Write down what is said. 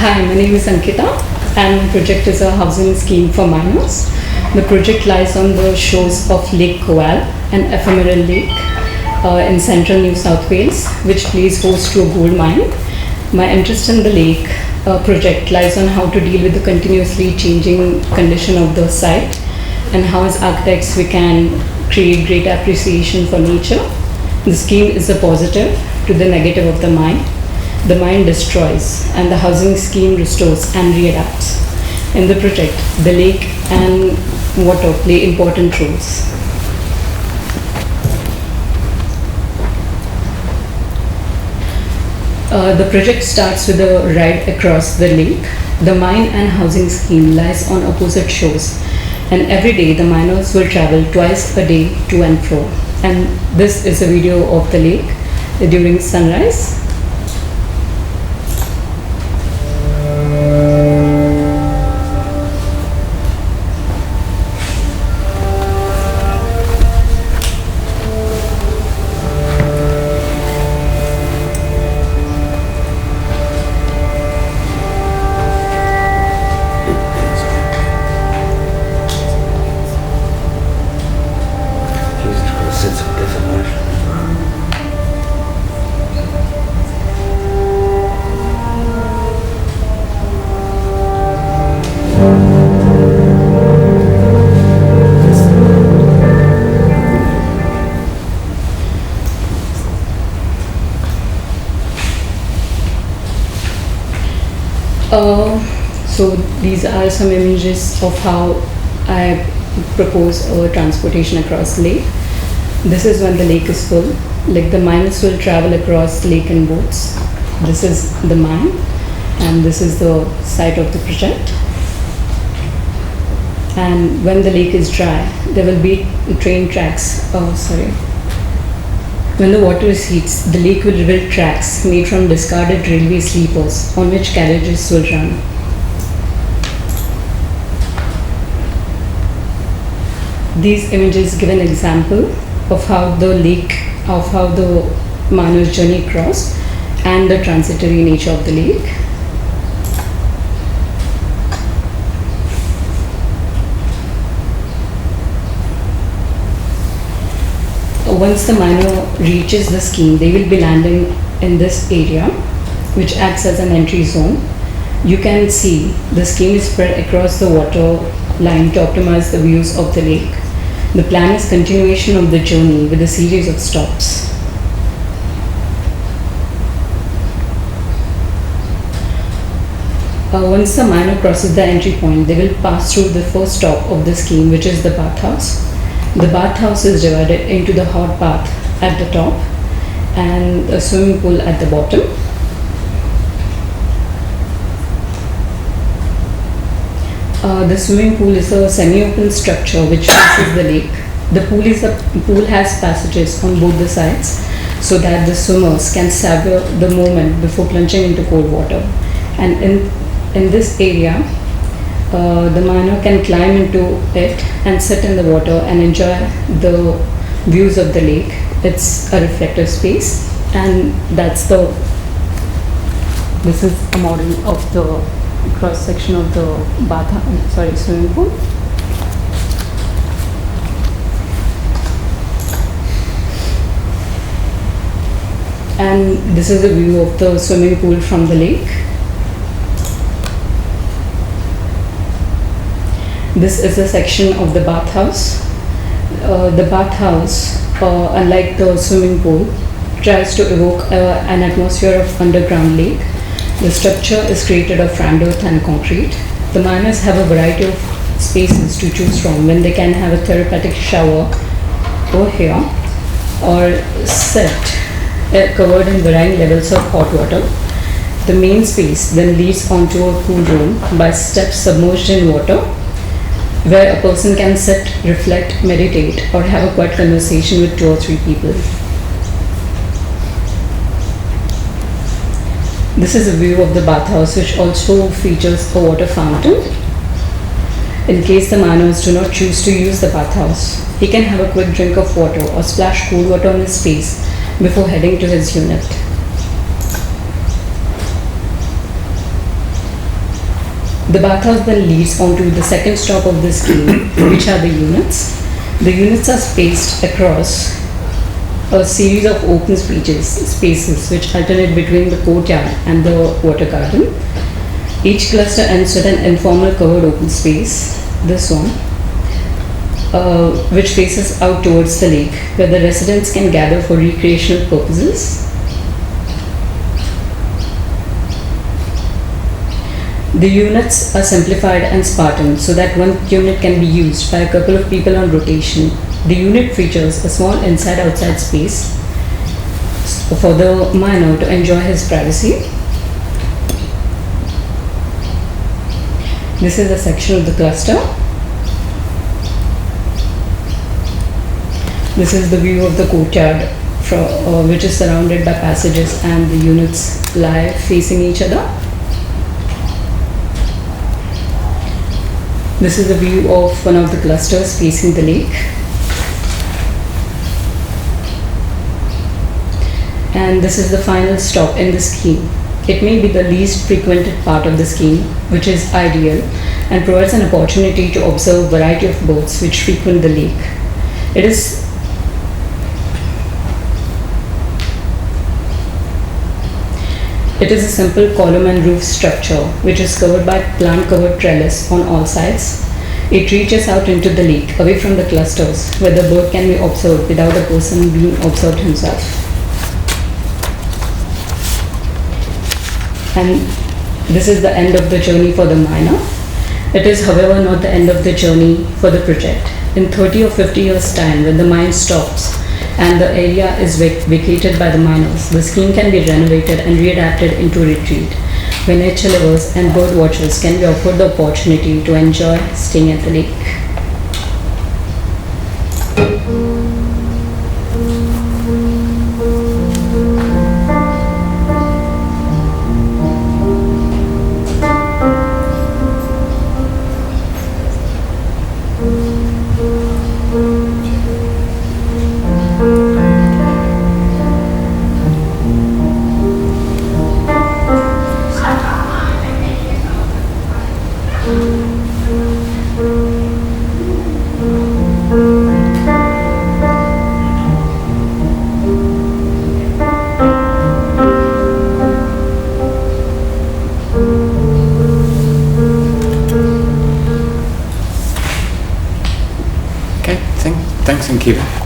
Hi, my name is Ankita and my project is a housing scheme for minors. The project lies on the shores of Lake Kowal, an ephemeral lake in central New South Wales, which plays host to a gold mine. My interest in the lake project lies on how to deal with the continuously changing condition of the site and how as architects we can create great appreciation for nature. The scheme is a positive to the negative of the mine. The mine destroys and the housing scheme restores and readapts. In the project, the lake and water play important roles. The project starts with a ride across the lake. The mine and housing scheme lies on opposite shores, and every day the miners will travel twice a day to and fro. And this is a video of the lake during sunrise. So these are some images of how I propose a transportation across the lake. This is when the lake is full. Like the miners will travel across the lake in boats. This is the mine and this is the site of the project. And when the lake is dry, there will be train tracks. When the water recedes, the lake will reveal tracks made from discarded railway sleepers on which carriages will run. These images give an example of how the miner's journey across and the transitory nature of the lake. Once the miner reaches the scheme, they will be landing in this area, which acts as an entry zone. You can see the scheme is spread across the water line to optimize the views of the lake. The plan is continuation of the journey with a series of stops. Once the miner crosses the entry point, they will pass through the first stop of the scheme, which is the bathhouse. The bathhouse is divided into the hot bath at the top and a swimming pool at the bottom. The swimming pool is a semi-open structure which faces the lake. The pool has passages on both the sides so that the swimmers can savor the moment before plunging into cold water. And in this area, the miner can climb into it and sit in the water and enjoy the views of the lake. It's a reflective space, and this is a model of the cross section of the swimming pool. And this is a view of the swimming pool from the lake. This is a section of the bathhouse. The bathhouse, unlike the swimming pool, tries to evoke an atmosphere of underground lake. The structure is created of rammed earth and concrete. The miners have a variety of spaces to choose from when they can have a therapeutic shower over here or sit covered in varying levels of hot water. The main space then leads onto a cool room by steps submerged in water, where a person can sit, reflect, meditate, or have a quiet conversation with 2 or 3 people. This is a view of the bathhouse, which also features a water fountain. In case the miners do not choose to use the bathhouse, he can have a quick drink of water or splash cool water on his face before heading to his unit. The bathhouse then leads onto the second stop of the scheme, which are the units. The units are spaced across a series of open spaces which alternate between the courtyard and the water garden. Each cluster ends with an informal covered open space, this one, which faces out towards the lake, where the residents can gather for recreational purposes. The units are simplified and Spartan so that one unit can be used by a couple of people on rotation. The unit features a small inside-outside space for the minor to enjoy his privacy. This is a section of the cluster. This is the view of the courtyard, which is surrounded by passages, and the units lie facing each other. This is a view of one of the clusters facing the lake. And this is the final stop in the scheme. It may be the least frequented part of the scheme, which is ideal and provides an opportunity to observe a variety of birds which frequent the lake. It is a simple column and roof structure which is covered by plant-covered trellis on all sides. It reaches out into the lake, away from the clusters, where the bird can be observed without a person being observed himself. And this is the end of the journey for the minor. It is, however, not the end of the journey for the project. In 30 or 50 years' time, when the mine stops and the area is vacated by the miners, the scheme can be renovated and readapted into retreat, where nature lovers and bird watchers can be offered the opportunity to enjoy staying at the lake. Okay, thanks Ankita.